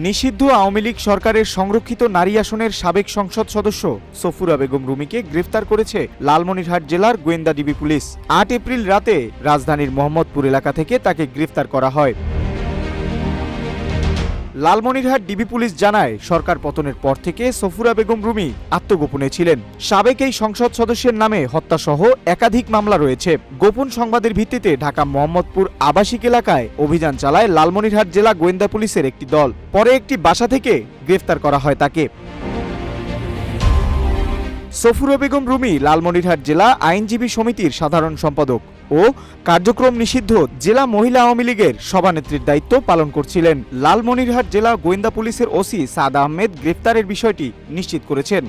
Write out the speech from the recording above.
নিষিদ্ধ আওয়ামী লীগ সরকারের সংরক্ষিত নারী আসনের সাবেক সংসদ সদস্য সফুরা বেগম রুমিকে গ্রেফতার করেছে লালমনিরহাট জেলার গোয়েন্দা ডিবি পুলিশ। ৮ এপ্রিল রাতে রাজধানীর মোহাম্মদপুর এলাকা থেকে তাকে গ্রেফতার করা হয়। লালমনিরহাট ডিবি পুলিশ জানায়, সরকার পতনের পর থেকে সফুরা বেগম রুমি আত্মগোপনে ছিলেন। সাবেক এই সংসদ সদস্যের নামে হত্যাসহ একাধিক মামলা রয়েছে। গোপন সংবাদের ভিত্তিতে ঢাকা মোহাম্মদপুর আবাসিক এলাকায় অভিযান চালায় লালমনিরহাট জেলা গোয়েন্দা পুলিশের একটি দল। পরে একটি বাসা থেকে গ্রেফতার করা হয় তাকে। সফুরা বেগম রুমি লালমনিরহাট জেলা আইনজীবী সমিতির সাধারণ সম্পাদক ও কার্যক্রম নিষিদ্ধ জেলা মহিলা আওয়ামী লীগের সভানেত্রীর দায়িত্ব পালন করছিলেন। লালমনিরহাট জেলা গোয়েন্দা পুলিশের ওসি সাদ আহমেদ গ্রেফতারের বিষয়টি নিশ্চিত করেছেন।